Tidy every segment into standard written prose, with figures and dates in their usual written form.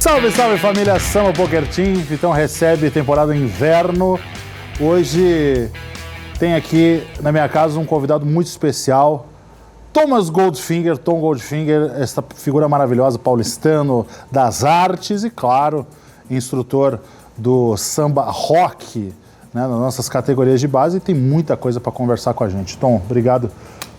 Salve, salve família Samba Poker Team, então recebe temporada inverno. Hoje tem aqui na minha casa um convidado muito especial, Tom Goldfinger, essa figura maravilhosa, paulistano das artes e, claro, instrutor do samba rock, né, nas nossas categorias de base, e tem muita coisa para conversar com a gente. Tom, obrigado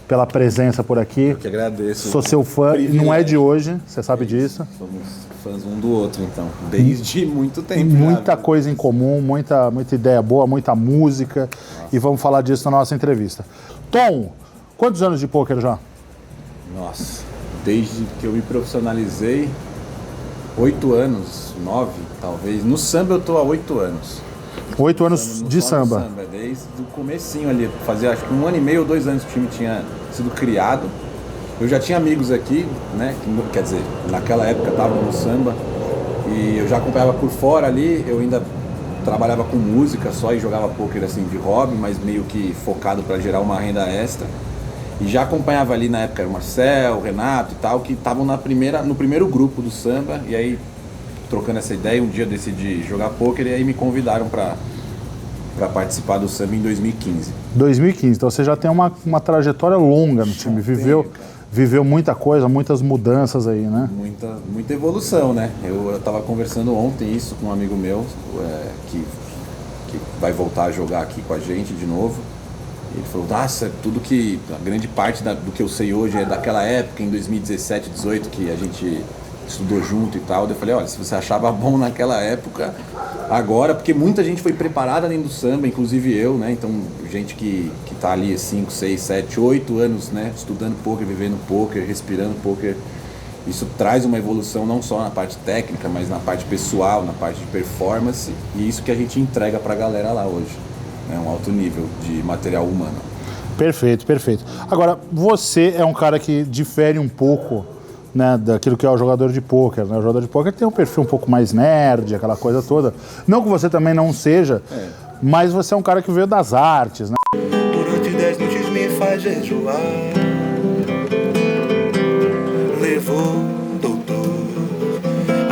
pela presença por aqui. Eu que agradeço. Sou seu fã, e não é de hoje, você sabe disso. Somos fãs um do outro, então, desde muito tempo. Muita coisa em comum, muita ideia boa, muita música. Nossa. E vamos falar disso na nossa entrevista. Tom, quantos anos de pôquer já? Nossa, desde que eu me profissionalizei, 8 anos, 9 talvez. No samba eu tô há 8 anos. 8 anos de samba? Desde o comecinho ali, fazia acho que 1 ano e meio ou 2 anos que o time tinha sido criado. Eu já tinha amigos aqui, né, quer dizer, naquela época estavam no samba, e eu já acompanhava por fora ali, eu ainda trabalhava com música só e jogava pôquer assim de hobby, mas meio que focado para gerar uma renda extra. E já acompanhava ali na época o Marcel, o Renato e tal, que estavam no primeiro grupo do samba, e aí trocando essa ideia, um dia eu decidi jogar pôquer e aí me convidaram para participar do samba em 2015. 2015, então você já tem uma trajetória longa no time, viveu muita coisa, muitas mudanças aí, né? Muita evolução, né? Eu estava conversando ontem isso com um amigo meu, que vai voltar a jogar aqui com a gente de novo. Ele falou, nossa, a grande parte do que eu sei hoje é daquela época, em 2017, 2018, que a gente estudou junto e tal. Eu falei, olha, se você achava bom naquela época, agora, porque muita gente foi preparada dentro do samba, inclusive eu, né? Então, gente que tá ali 5, 6, 7, 8 anos, né? Estudando pôquer, vivendo pôquer, respirando pôquer. Isso traz uma evolução não só na parte técnica, mas na parte pessoal, na parte de performance. E isso que a gente entrega pra galera lá hoje. É um alto nível de material humano. Perfeito. Agora, você é um cara que difere um pouco, né, daquilo que é o jogador de pôquer, né? O jogador de pôquer tem um perfil um pouco mais nerd, aquela coisa toda. Não que você também não seja, mas você é um cara que veio das artes, né? Durante 10 noites me faz jejuar. Levou, doutor,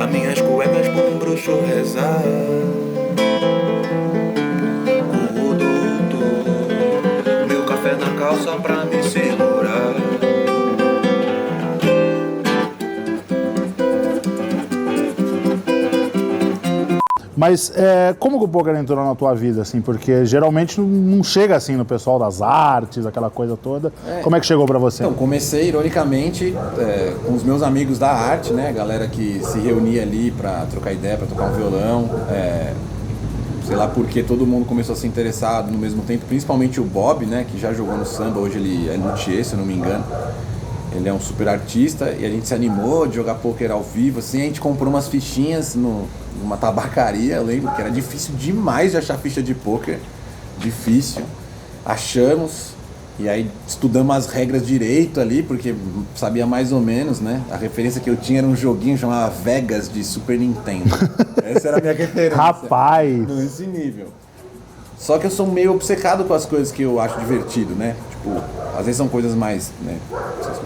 as minhas cuecas pra um bruxo rezar. O doutor, meu café na calça pra me segurar. Mas como que o pôquer entrou na tua vida, assim? Porque geralmente não chega assim no pessoal das artes, aquela coisa toda. Como é que chegou pra você? Então, comecei, ironicamente, com os meus amigos da arte, né? Galera que se reunia ali pra trocar ideia, pra tocar um violão. Sei lá porque todo mundo começou a se interessar no mesmo tempo, principalmente o Bob, né? Que já jogou no samba, hoje ele é luthier, se eu não me engano. Ele é um super artista e a gente se animou de jogar pôquer ao vivo, assim, a gente comprou umas fichinhas numa tabacaria, eu lembro que era difícil demais de achar ficha de pôquer, difícil, achamos, e aí estudamos as regras direito ali, porque sabia mais ou menos, né, a referência que eu tinha era um joguinho chamado Vegas de Super Nintendo, essa era a minha referência. Rapaz! Nesse nível. Só que eu sou meio obcecado com as coisas que eu acho divertido, né? Tipo, às vezes são coisas mais, né,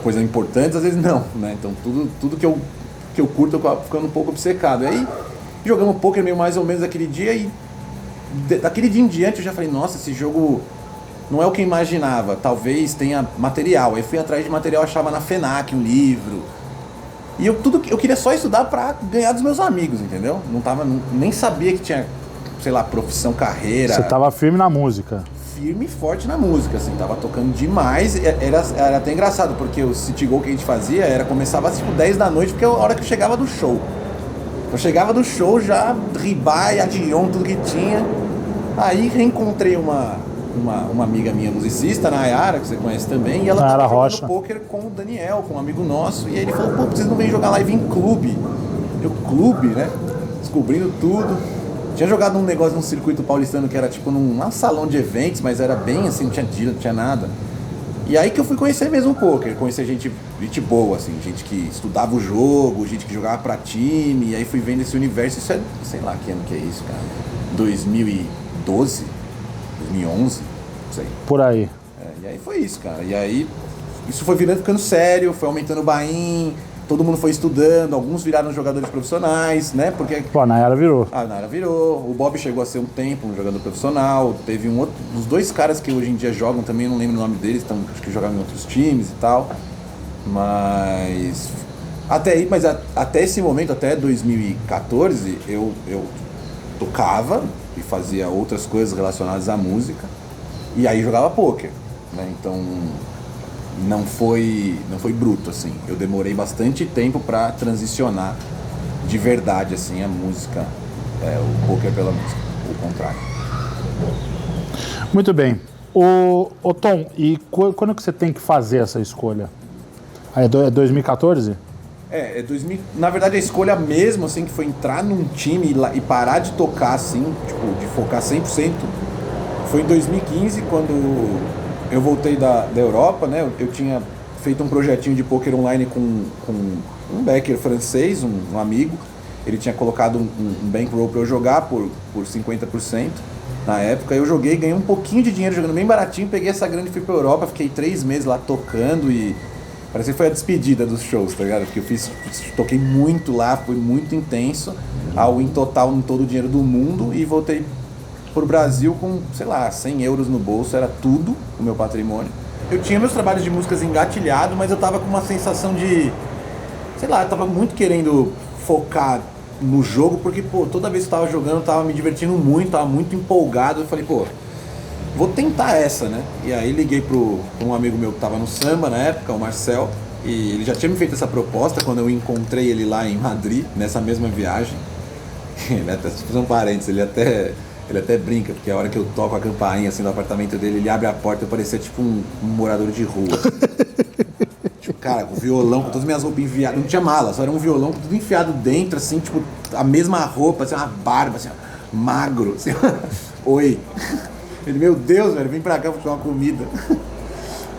coisas importantes, às vezes não, né? Então tudo que eu curto eu acabo ficando um pouco obcecado. E aí jogamos pôquer meio mais ou menos aquele dia e daquele dia em diante eu já falei, nossa, esse jogo não é o que eu imaginava, talvez tenha material. Aí fui atrás de material, achava na FENAC um livro. E eu queria só estudar pra ganhar dos meus amigos, entendeu? Nem sabia que tinha, sei lá, profissão, carreira. Você tava firme na música. Firme e forte na música, assim, tava tocando demais. Era até engraçado, porque o City Goal que a gente fazia começava tipo 10 da noite, porque é a hora que eu chegava do show. Eu chegava do show já, ribai, adion, tudo que tinha. Aí reencontrei uma amiga minha musicista, Nayara, que você conhece também, e ela tava jogando pôquer com o Daniel, com um amigo nosso, e aí ele falou, pô, vocês não vêm jogar live em clube? Clube, né? Descobrindo tudo. Tinha jogado um negócio num circuito paulistano que era tipo num salão de eventos, mas era bem assim, não tinha dia, não tinha nada. E aí que eu fui conhecer mesmo o pôquer, conhecer gente boa, assim, gente que estudava o jogo, gente que jogava pra time, e aí fui vendo esse universo, isso é, sei lá que ano que é isso, cara, 2012, 2011, não sei. Por aí. E aí foi isso, cara, e aí isso foi ficando sério, foi aumentando o buy-in, todo mundo foi estudando, alguns viraram jogadores profissionais, né? Porque Pô, a Nayara virou. a Nayara virou, o Bob chegou a ser um tempo um jogador profissional, teve um outro, os 2 caras que hoje em dia jogam também, eu não lembro o nome deles, estão, acho que jogavam em outros times e tal, mas até esse momento, até 2014, eu tocava e fazia outras coisas relacionadas à música, e aí jogava pôquer, né? Então não foi bruto, assim. Eu demorei bastante tempo para transicionar de verdade, assim, a música, o pôquer pela música, o contrário. Muito bem. Ô Tom, e quando que você tem que fazer essa escolha? É 2014? Na verdade a escolha mesmo, assim, que foi entrar num time e parar de tocar, assim, tipo, de focar 100%, foi em 2015, quando eu voltei da Europa, né? Eu tinha feito um projetinho de poker online com um backer francês, um amigo. Ele tinha colocado um bankroll para eu jogar por 50% na época. Eu joguei, ganhei um pouquinho de dinheiro jogando bem baratinho, peguei essa grana e fui pra Europa, fiquei 3 meses lá tocando e parece que foi a despedida dos shows, tá ligado? Porque toquei muito lá, foi muito intenso, ao em total em todo o dinheiro do mundo, e voltei pro Brasil com, sei lá, 100 euros no bolso, era tudo o meu patrimônio. Eu tinha meus trabalhos de músicas engatilhados, mas eu tava com uma sensação de, sei lá, eu tava muito querendo focar no jogo, porque, pô, toda vez que eu tava jogando, eu tava me divertindo muito, tava muito empolgado, eu falei, pô, vou tentar essa, né? E aí liguei pra um amigo meu que tava no samba na época, o Marcel, e ele já tinha me feito essa proposta quando eu encontrei ele lá em Madrid, nessa mesma viagem. Ele até, se fazer um parênteses, ele até brinca, porque a hora que eu toco a campainha assim do apartamento dele, ele abre a porta e parecia tipo um morador de rua. Tipo, cara, com violão, com todas as minhas roupas enfiadas, não tinha mala, só era um violão com tudo enfiado dentro, assim, tipo, a mesma roupa, assim, uma barba, assim, magro, assim, oi. Ele, meu Deus, velho, vem pra cá pra tomar uma comida.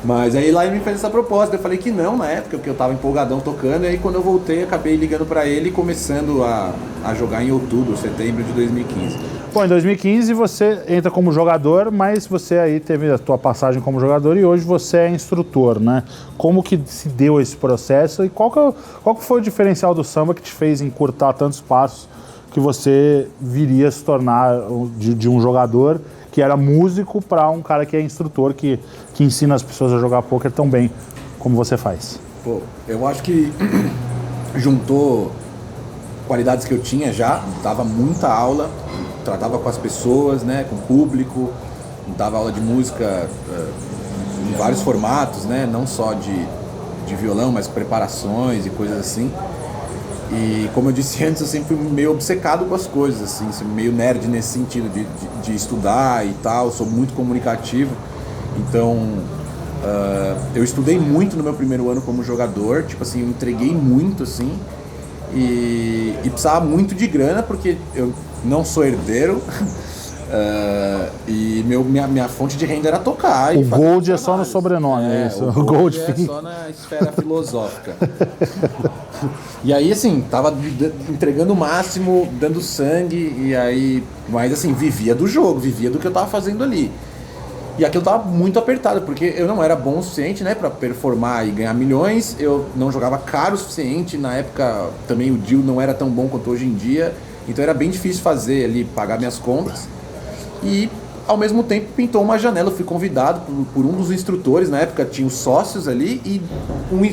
Mas aí lá ele me fez essa proposta, eu falei que não na época, porque eu tava empolgadão tocando, e aí quando eu voltei, acabei ligando pra ele e começando a jogar em outubro, setembro de 2015. Bom, em 2015 você entra como jogador, mas você aí teve a tua passagem como jogador e hoje você é instrutor, né? Como que se deu esse processo e qual que foi o diferencial do samba que te fez encurtar tantos passos que você viria a se tornar de um jogador que era músico para um cara que é instrutor, que ensina as pessoas a jogar pôquer tão bem como você faz? Pô, eu acho que juntou qualidades que eu tinha já, dava muita aula, tratava com as pessoas, né, com o público, dava aula de música em vários formatos, né, não só de violão, mas preparações e coisas assim. E como eu disse antes, eu sempre fui meio obcecado com as coisas, assim, meio nerd nesse sentido de estudar e tal, sou muito comunicativo. Então, eu estudei muito no meu primeiro ano como jogador, tipo assim, eu entreguei muito, assim, e precisava muito de grana, porque eu não sou herdeiro, e minha fonte de renda era tocar. O Gold é só no sobrenome, é isso? O Gold é só na esfera filosófica. E aí, assim, tava entregando o máximo, dando sangue, e aí, mas assim, vivia do jogo, vivia do que eu tava fazendo ali. E aqui eu tava muito apertado, porque eu não era bom o suficiente, né, pra performar e ganhar milhões, eu não jogava caro o suficiente, na época também o deal não era tão bom quanto hoje em dia, então era bem difícil fazer ali, pagar minhas contas. E ao mesmo tempo pintou uma janela, eu fui convidado por um dos instrutores, na época tinha os sócios ali e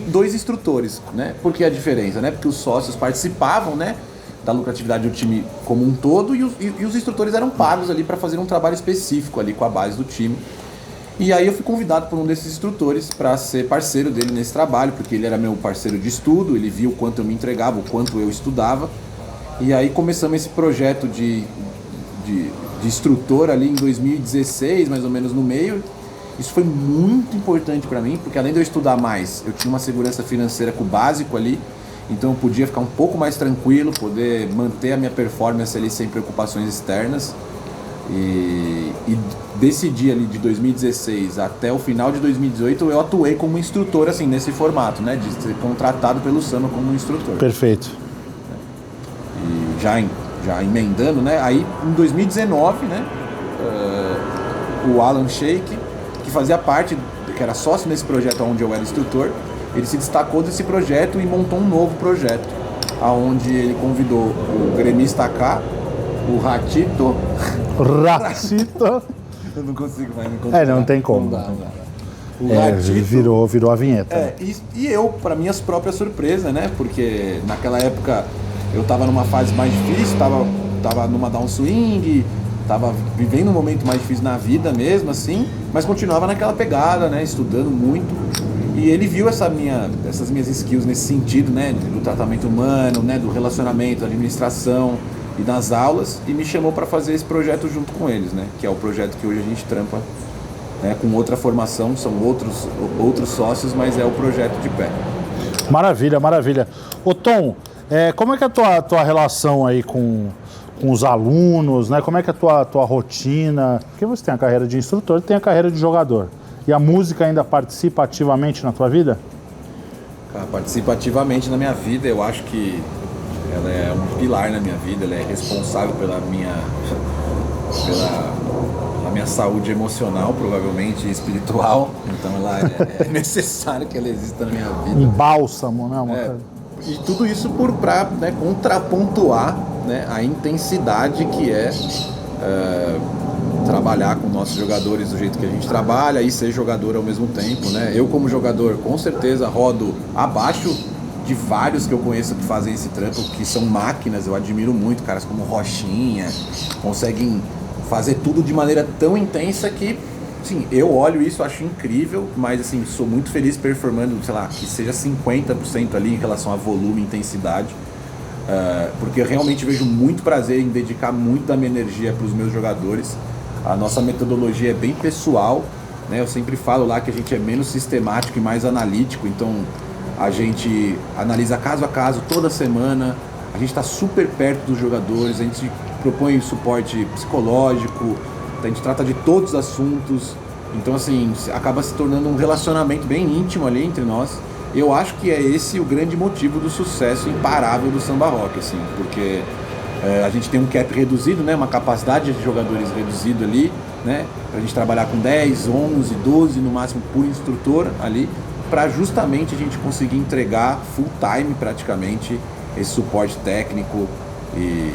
2 instrutores, né? Por que a diferença, né? Porque os sócios participavam, né, da lucratividade do time como um todo e os instrutores eram pagos ali para fazer um trabalho específico ali com a base do time. E aí eu fui convidado por um desses instrutores para ser parceiro dele nesse trabalho, porque ele era meu parceiro de estudo, ele viu o quanto eu me entregava, o quanto eu estudava. E aí começamos esse projeto de instrutor ali em 2016, mais ou menos no meio. Isso foi muito importante para mim, porque além de eu estudar mais, eu tinha uma segurança financeira com o básico ali, então eu podia ficar um pouco mais tranquilo, poder manter a minha performance ali sem preocupações externas. E desse dia ali de 2016 até o final de 2018 eu atuei como instrutor, assim, nesse formato, né, de ser contratado pelo Samba como instrutor. Perfeito. E já emendando, né? Aí em 2019, né? O Alan Sheik, que fazia parte, que era sócio nesse projeto onde eu era instrutor, ele se destacou desse projeto e montou um novo projeto, aonde ele convidou o gremista K, o Ratito. Ratito. Eu não consigo mais me encontrar. Não tem como. Não dá. O Virou a vinheta. E eu, para minhas próprias surpresas, né? Porque naquela época eu tava numa fase mais difícil, tava numa downswing, tava vivendo um momento mais difícil na vida mesmo, assim, mas continuava naquela pegada, né? Estudando muito. E ele viu essas minhas skills nesse sentido, né? Do tratamento humano, né? Do relacionamento, da administração e das aulas, e me chamou para fazer esse projeto junto com eles, né? Que é o projeto que hoje a gente trampa, né? Com outra formação, são outros sócios, mas é o projeto de pé. Maravilha, maravilha. Ô Tom, como é que é a tua relação aí com os alunos, né? Como é que é a tua rotina? Porque você tem a carreira de instrutor e tem a carreira de jogador. E a música ainda participa ativamente na tua vida? Cara, participa ativamente na minha vida. Eu acho que ela é um pilar na minha vida. Ela é responsável pela minha saúde emocional, provavelmente, e espiritual. Então ela é necessário que ela exista na minha vida. Um bálsamo, né? E tudo isso para, né, contrapontuar, né, a intensidade que é trabalhar com nossos jogadores do jeito que a gente trabalha e ser jogador ao mesmo tempo, né? Eu, como jogador, com certeza rodo abaixo de vários que eu conheço que fazem esse trampo, que são máquinas. Eu admiro muito caras como Rochinha, conseguem fazer tudo de maneira tão intensa que, sim, eu olho isso, acho incrível, mas assim, sou muito feliz performando, sei lá, que seja 50% ali em relação a volume e intensidade, porque eu realmente vejo muito prazer em dedicar muito da minha energia para os meus jogadores. A nossa metodologia é bem pessoal, né? Eu sempre falo lá que a gente é menos sistemático e mais analítico, então a gente analisa caso a caso toda semana, a gente está super perto dos jogadores, a gente propõe suporte psicológico, a gente trata de todos os assuntos, então assim, acaba se tornando um relacionamento bem íntimo ali entre nós. Eu acho que é esse o grande motivo do sucesso imparável do samba rock, assim, porque a gente tem um cap reduzido, né, uma capacidade de jogadores reduzido ali, né, pra gente trabalhar com 10, 11, 12 no máximo por instrutor ali, para justamente a gente conseguir entregar full time praticamente esse suporte técnico e,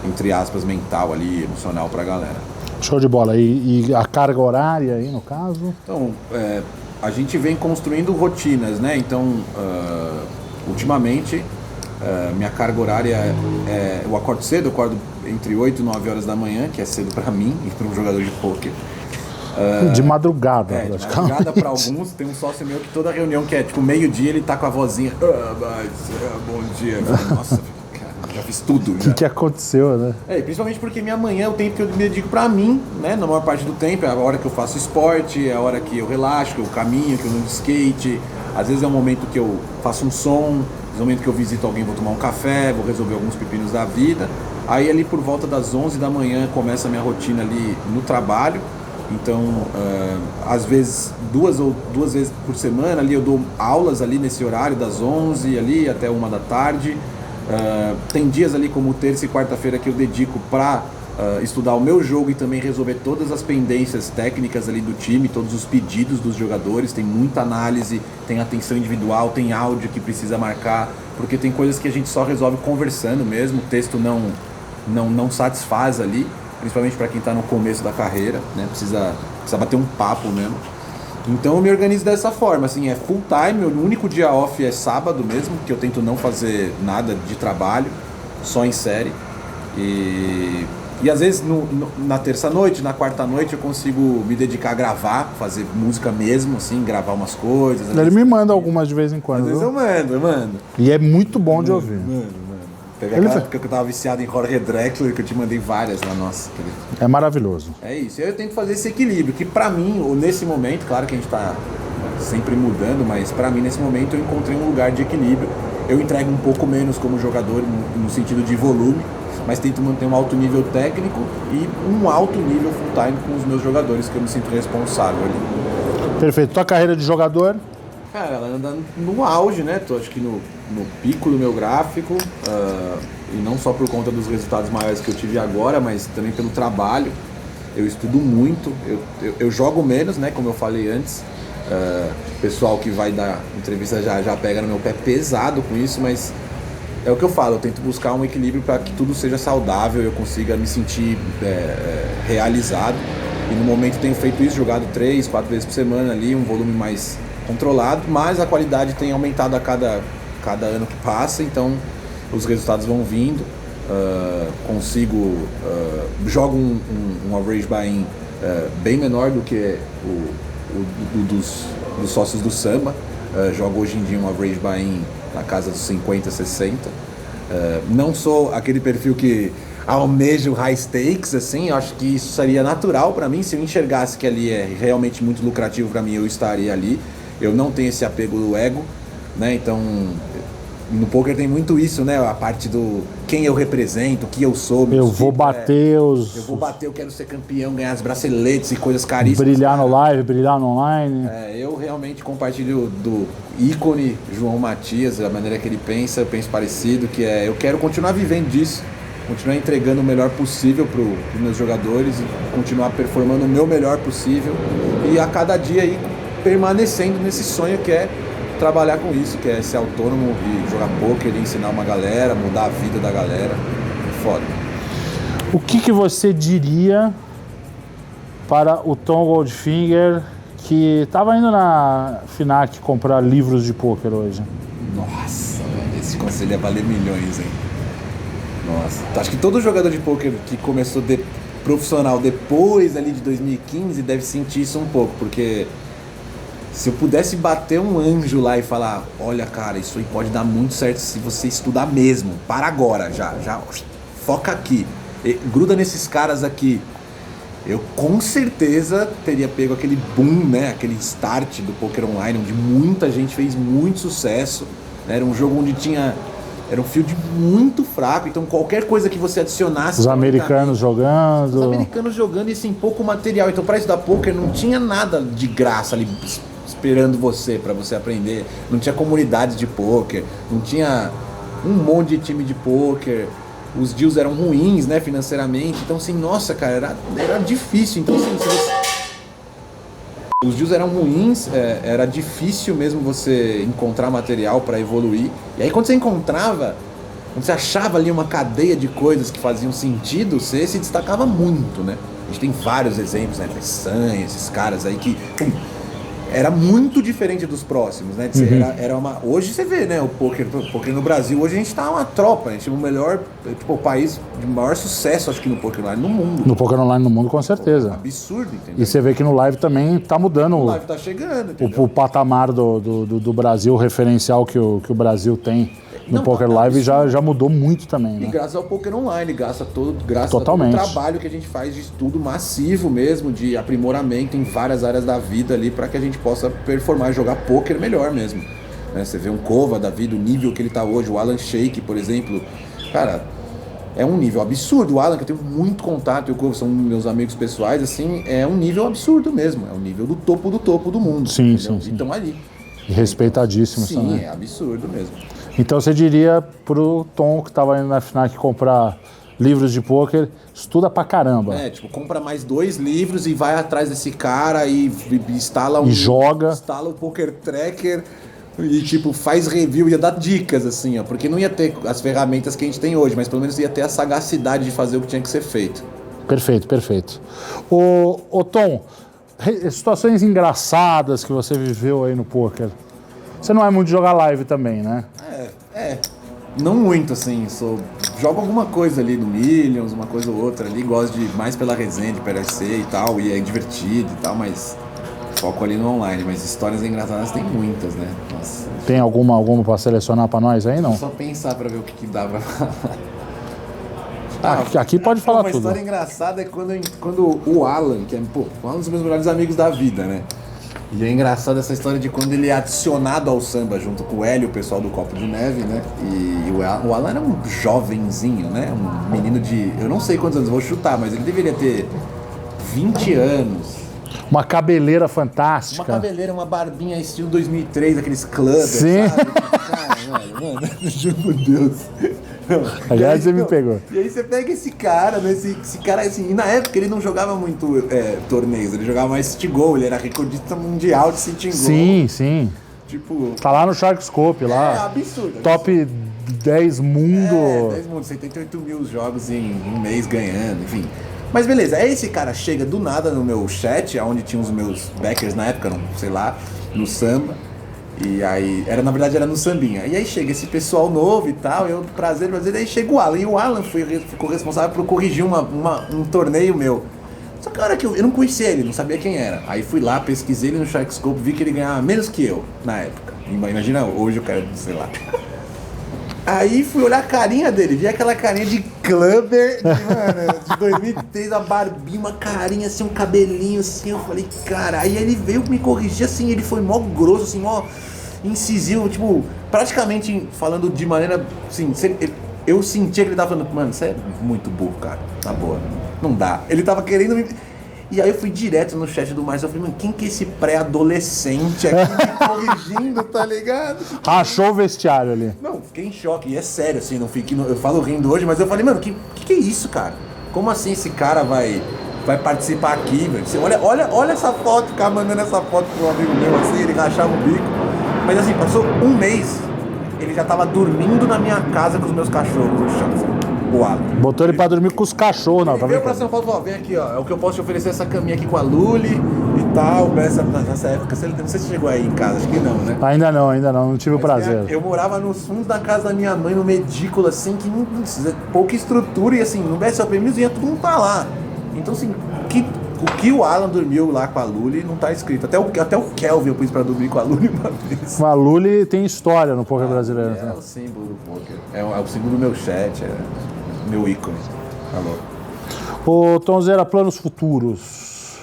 entre aspas, mental ali, emocional pra galera. Show de bola. E a carga horária aí, no caso? Então, a gente vem construindo rotinas, né? Então, ultimamente, minha carga horária eu acordo cedo, eu acordo entre 8 e 9 horas da manhã, que é cedo pra mim e para um jogador de pôquer. De madrugada. De madrugada para alguns. Tem um sócio meu que toda reunião que é tipo meio-dia, ele tá com a vozinha, bom dia. Nossa, cara, já fiz tudo. O que aconteceu, né? Principalmente porque minha manhã é o tempo que eu me dedico pra mim, né? Na maior parte do tempo, é a hora que eu faço esporte, é a hora que eu relaxo, que eu caminho, que eu ando de skate. Às vezes é um momento que eu faço um som, é um momento que eu visito alguém, vou tomar um café, vou resolver alguns pepinos da vida. Aí ali por volta das 11 da manhã começa a minha rotina ali no trabalho. Então, às vezes, duas vezes por semana ali eu dou aulas ali nesse horário das 11 ali até 1 da tarde. Tem dias ali como terça e quarta-feira que eu dedico para estudar o meu jogo e também resolver todas as pendências técnicas ali do time, todos os pedidos dos jogadores. Tem muita análise, tem atenção individual, tem áudio que precisa marcar, porque tem coisas que a gente só resolve conversando mesmo, o texto não satisfaz ali, principalmente para quem está no começo da carreira, né? Precisa bater um papo mesmo. Então eu me organizo dessa forma, assim, é full time, o único dia off é sábado mesmo, que eu tento não fazer nada de trabalho, só em série. E às vezes na terça-noite, na quarta-noite eu consigo me dedicar a gravar, fazer música mesmo, assim, gravar umas coisas. Ele me manda algumas de vez em quando. Às vezes eu mando. E é muito bom de ouvir. Teve aquela época que eu tava viciado em Jorge Drexler, que eu te mandei várias lá, nossa. É maravilhoso. É isso, eu tento fazer esse equilíbrio, que pra mim, nesse momento, claro que a gente tá sempre mudando, mas pra mim, nesse momento, eu encontrei um lugar de equilíbrio. Eu entrego um pouco menos como jogador, no sentido de volume, mas tento manter um alto nível técnico e um alto nível full time com os meus jogadores, que eu me sinto responsável ali. Perfeito. Tua carreira de jogador? Cara, ela anda no auge, né? Tô acho que no pico do meu gráfico, e não só por conta dos resultados maiores que eu tive agora, mas também pelo trabalho. Eu estudo muito, eu jogo menos, né? Como eu falei antes, Pessoal que vai dar entrevista já pega no meu pé pesado com isso, mas é o que eu falo, eu tento buscar um equilíbrio para que tudo seja saudável, eu consiga me sentir realizado. E no momento tenho feito isso, jogado 3, 4 vezes por semana ali, um volume mais controlado, mas a qualidade tem aumentado a cada ano que passa, então os resultados vão vindo. Jogo um average buy-in bem menor do que dos sócios do Samba. Jogo hoje em dia um average buy-in na casa dos 50, 60. Não sou aquele perfil que almejo high stakes, assim, eu acho que isso seria natural para mim. Se eu enxergasse que ali é realmente muito lucrativo para mim, eu estaria ali. Eu não tenho esse apego do ego, né? Então, no poker tem muito isso, né? A parte do quem eu represento, o que eu sou. Eu vou bater os... Eu vou bater, eu quero ser campeão, ganhar as braceletes e coisas caríssimas. Brilhar no live, brilhar no online. Eu realmente compartilho do ícone João Matias, a maneira que ele pensa, eu penso parecido, que eu quero continuar vivendo disso, continuar entregando o melhor possível para os meus jogadores, continuar performando o meu melhor possível e a cada dia aí permanecendo nesse sonho que é trabalhar com isso, que é ser autônomo e jogar poker e ensinar uma galera, mudar a vida da galera. Foda. O que você diria para o Tom Goldfinger que estava indo na FINAC comprar livros de poker hoje? Nossa, velho, esse conselho ia valer milhões, hein? Nossa, acho que todo jogador de poker que começou profissional depois ali de 2015 deve sentir isso um pouco, porque se eu pudesse bater um anjo lá e falar, olha cara, isso aí pode dar muito certo se você estudar mesmo, para agora, já foca aqui, gruda nesses caras aqui, eu com certeza teria pego aquele boom, né, aquele start do poker online, onde muita gente fez muito sucesso, né? Era um jogo onde era um field muito fraco, então qualquer coisa que você adicionasse... Os americanos jogando... Os americanos jogando e sem pouco material, então para estudar poker não tinha nada de graça ali esperando você, para você aprender, não tinha comunidade de poker, não tinha um monte de time de poker, os deals eram ruins, né, financeiramente, então assim, nossa cara, era difícil, então assim, os deals eram ruins, era difícil mesmo você encontrar material para evoluir, e aí quando você encontrava, quando você achava ali uma cadeia de coisas que faziam sentido, você se destacava muito, né, a gente tem vários exemplos, né, Peçanha, esses caras aí que... Era muito diferente dos próximos, né? Hoje você vê, né? O poker no Brasil, hoje a gente tá uma tropa, a gente é o melhor, o país de maior sucesso, acho que no poker online no mundo. No poker online no mundo, com certeza. Absurdo, entendeu? E você vê que no live também tá mudando. O live tá chegando, entendeu? O patamar do Brasil, o referencial que o Brasil tem no poker live já mudou muito também, né? E graças ao poker online, graças a todo o trabalho que a gente faz de estudo massivo mesmo, de aprimoramento em várias áreas da vida ali, para que a gente possa performar e jogar poker melhor mesmo. Né? Você vê um Kova da vida, o nível que ele tá hoje, o Alan Shake, por exemplo, cara, é um nível absurdo. O Alan, que eu tenho muito contato, e o Kova são meus amigos pessoais, assim, é um nível absurdo mesmo, é um nível do topo do mundo. Sim. Então ali. Respeitadíssimos também. Sim, é absurdo mesmo. Então você diria pro Tom que estava indo na FINAC comprar livros de pôquer, estuda pra caramba. Compra mais 2 livros e vai atrás desse cara e instala joga. Instala o Poker Tracker e faz review, ia dar dicas assim, ó, porque não ia ter as ferramentas que a gente tem hoje, mas pelo menos ia ter a sagacidade de fazer o que tinha que ser feito. Perfeito. Ô Tom, situações engraçadas que você viveu aí no pôquer. Você não é muito de jogar live também, né? Não muito, assim, jogo alguma coisa ali no Millions, uma coisa ou outra ali, gosto de mais pela resenha de PLC e tal, e é divertido e tal, mas foco ali no online, mas histórias engraçadas tem muitas, né? Nossa. Tem alguma pra selecionar pra nós aí, não? Só pensar pra ver o que dá pra falar. Aqui pode falar tudo. Uma história engraçada é quando o Alan, que é um dos meus melhores amigos da vida, né? E é engraçado essa história de quando ele é adicionado ao samba junto com o Hélio, o pessoal do Copo de Neve, né? E o Alan era um jovenzinho, né? Um menino de... Eu não sei quantos anos, vou chutar, mas ele deveria ter 20 anos. Uma cabeleira fantástica. Uma cabeleira, uma barbinha estilo 2003, aqueles clubbers, sim, sabe? Cara, mano, juro por Deus. Aliás, você me pegou. E aí você pega esse cara, né? Esse cara, assim, e na época ele não jogava muito torneios, ele jogava mais City Goal, ele era recordista mundial de City Goal. Sim, sim. Tipo... Tá lá no Sharkscope, lá. É absurdo. Top 10 mundo. 10 mundo, 78 mil jogos em um mês ganhando, enfim. Mas beleza, aí esse cara chega do nada no meu chat, onde tinha os meus backers na época, sei lá, no samba. E aí, na verdade era no sambinha. E aí chega esse pessoal novo e tal, eu, prazer, aí chega o Alan. E o Alan ficou responsável por corrigir um torneio meu. Só que a hora que eu não conhecia ele, não sabia quem era. Aí fui lá, pesquisei ele no Sharkscope, vi que ele ganhava menos que eu, na época. Imagina hoje o cara, sei lá. Aí fui olhar a carinha dele, vi aquela carinha de clubber de 2003, a barbinha, uma carinha assim, um cabelinho assim, eu falei, cara, aí ele veio me corrigir assim, ele foi mó grosso, assim, mó incisivo, tipo, praticamente falando de maneira, assim, eu sentia que ele tava falando, mano, você é muito burro, cara, na boa, não dá. Ele tava querendo me... E aí eu fui direto no chat do Márcio, eu falei, mano, quem que é esse pré-adolescente aqui me corrigindo, tá ligado? Rachou o vestiário ali. Não, fiquei em choque, e é sério, assim, não fiquei, eu falo rindo hoje, mas eu falei, mano, que é isso, cara? Como assim esse cara vai participar aqui, velho? Você olha essa foto, ficar mandando essa foto pro amigo meu, assim, ele rachava o bico. Mas assim, passou um mês, ele já tava dormindo na minha casa com os meus cachorros no chão, assim. Botou ele pra dormir com os cachorros, não, tá veio vendo? pra São Paulo e falou, vem aqui, ó, é o que eu posso te oferecer, essa caminha aqui com a Luli e tal, nessa época, não sei se chegou aí em casa, acho que não, né? Ainda não tive o prazer. Eu morava nos fundos da casa da minha mãe, no medículo, assim, que não precisa, pouca estrutura, e assim, no BSOP Music todo mundo tá lá. Então, assim, o que o Alan dormiu lá com a Luli não tá escrito. Até o Kelvin eu pus pra dormir com a Luli uma vez. A Luli tem história no poker brasileiro. É o símbolo do poker, é o símbolo do meu chat, meu ícone. Alô. Ô, Tonzeira, planos futuros?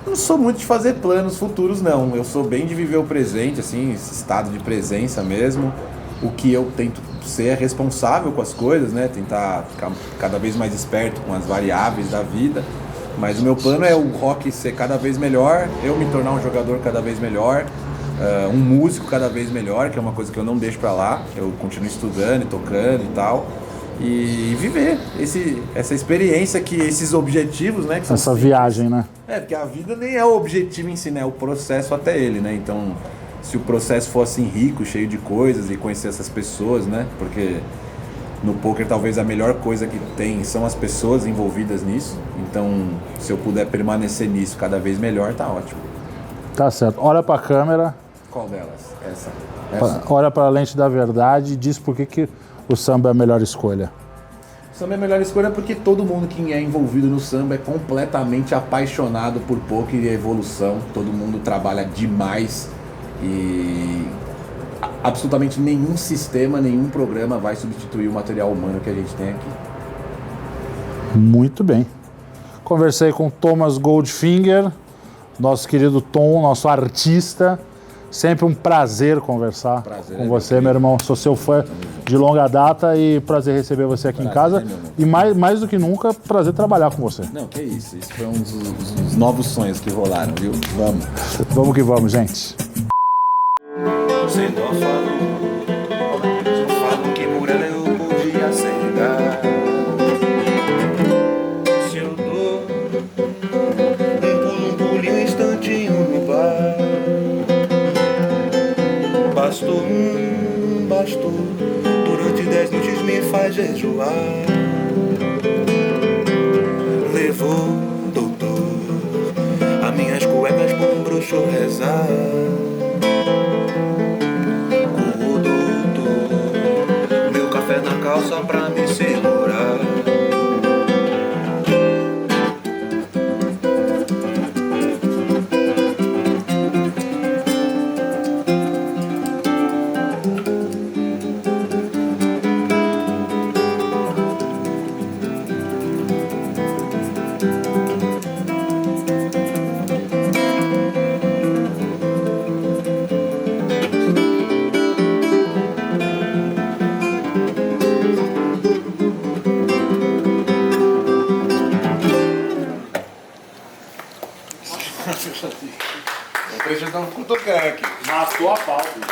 Não sou muito de fazer planos futuros, não. Eu sou bem de viver o presente, assim, esse estado de presença mesmo. O que eu tento ser é responsável com as coisas, né? Tentar ficar cada vez mais esperto com as variáveis da vida. Mas o meu plano é o rock ser cada vez melhor, eu me tornar um jogador cada vez melhor, um músico cada vez melhor, que é uma coisa que eu não deixo pra lá. Eu continuo estudando e tocando e tal. E viver essa experiência, esses objetivos, né? Que são essa viagem, né? Porque a vida nem é o objetivo em si, né? É o processo até ele, né? Então, se o processo fosse rico, cheio de coisas e conhecer essas pessoas, né? Porque no poker talvez a melhor coisa que tem são as pessoas envolvidas nisso. Então, se eu puder permanecer nisso cada vez melhor, tá ótimo. Tá certo. Olha pra câmera. Qual delas? Essa. Olha pra lente da verdade e diz por que o samba é a melhor escolha. O samba é a melhor escolha porque todo mundo que é envolvido no samba é completamente apaixonado por poker e evolução. Todo mundo trabalha demais e absolutamente nenhum sistema, nenhum programa vai substituir o material humano que a gente tem aqui. Muito bem. Conversei com Thomas Goldfinger, nosso querido Tom, nosso artista. Sempre um prazer conversar com você, meu irmão. Sou seu fã de longa data e prazer receber você aqui em casa. E mais do que nunca, prazer trabalhar com você. Não, que isso. Isso foi um dos novos sonhos que rolaram, viu? Vamos. Vamos que vamos, gente. Só falam que Muralha eu podia acertar. Se eu dou um pulo e um instantinho no bar, bastou, durante 10 noites me faz jejuar. Levou, doutor, as minhas cuecas pra um bruxo rezar. Na calça pra me segurar. Eu preciso dar um cutucão aqui. Matou a pau.